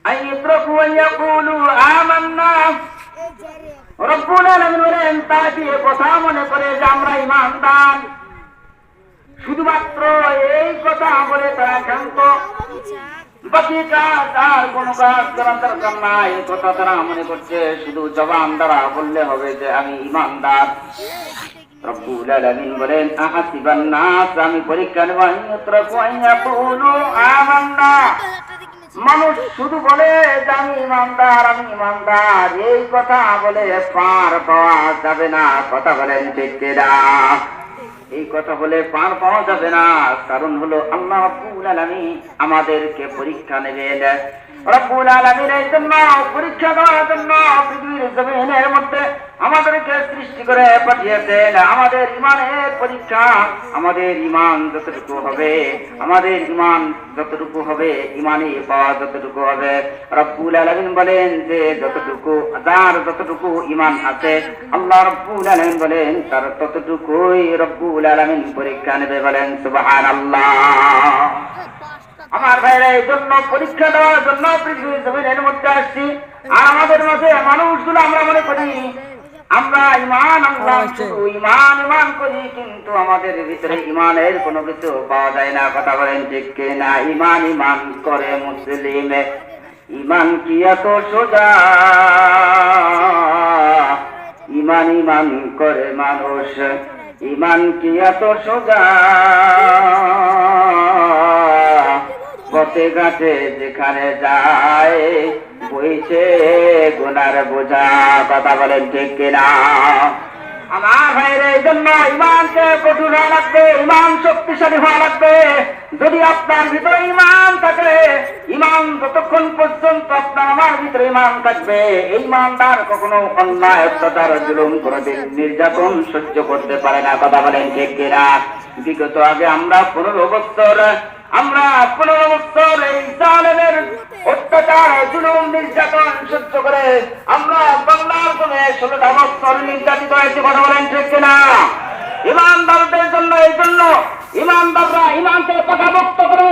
أن يتركوا أن يقولوا آمنا ربنا আলামিন বলেন তারা কি কথা মনে করে যে আমরা ঈমানদার, শুধুমাত্র এই কথা বলে তারা ক্ষান্ত, বাকি কাজ আর কোনো কাজ করার দরকার নাই। এই কথা তারা মনে করছে শুধু জবান দ্বারা বললে হবে যে আমি ঈমানদার। রব্বুল আলামিন বলেন আহাসিবান নাস, আমি পরীক্ষা নেব আইয়াতরাকু আইয়াকুলু আমান্না, মানুষ শুধু বলে যে আমি ঈমানদার আমি ঈমানদার, এই কথা বলে পার পাওয়া যাবে না। কথা বলেন ঠিক কিনা? এই কথা বলে পার পাওয়া যাবে না। কারণ হলো আল্লাহ রব্বুল আলামিন আমাদেরকে পরীক্ষা নেবেন। রব্বুল আলামিন এই জন্য পরীক্ষা দেওয়ার জন্য পৃথিবীর জমিনের মধ্যে আমাদেরকে সৃষ্টি করে পাঠিয়েছেন। আমাদের ঈমানের পরীক্ষা, আমাদের ঈমান যতটুকু হবে, আমাদের ঈমান যতটুকু হবে, ঈমানে পাওয়া যতটুকু হবে। রব্বুল আলামিন বলেন যে যতটুকু যার যতটুকু ঈমান আছে, আল্লাহ রব্বুল আলামিন বলেন তার ততটুকুই রব্বুল আলামিন পরীক্ষা নেবে। বলেন সুবহানাল্লাহ। আমার ভাইরা এই জন্য পরীক্ষা দেওয়ার জন্য পৃথিবীর জমিনের মধ্যে আসছি। আর আমাদের মাঝে মানুষগুলো আমরা মনে করি আমরা ঈমান আনলাম, শুধু ঈমান ঈমান করি, কিন্তু আমাদের ভিতরে ঈমানের কোনো কিছু পাওয়া যায় না। কথা বলেন ঠিক কিনা? ঈমান ঈমান করে মুসলিমে, ঈমান কি এত সোজা? ঈমান ঈমান করে মানুষ, ঈমান কি এত সোজা? পথে ঘাটে যেখানে যায় বইছে গুনার বোঝা। কথা বলেন ঠিক কিনা? আমার ভাইরে এই জন্য ঈমানকে কঠোর হওয়া লাগবে, ঈমান শক্তিশালী হওয়া লাগবে। যদি আপনার ভিতরে ঈমান থাকে, ঈমান যতক্ষণ পর্যন্ত আপনার আমার ভিতরে ঈমান থাকবে, এই ঈমানদার কখনো অন্যায় অত্যাচার জুলুম কোনদিন নির্যাতন সহ্য করতে পারে না। কথা বলেন ঠিক কিনা? বিগত আগে আমরা 15 বছর এই জালেমের অত্যাচার জুলুম নির্যাতন সহ্য করে আমরা বাংলার জন্য 16টা বছর নির্যাতিত হয়েছে। কথা বলেন ঠিক কিনা? ঈমানদারদের জন্য এই জন্য ঈমানদাররা ঈমানকে পাকাপোক্ত করে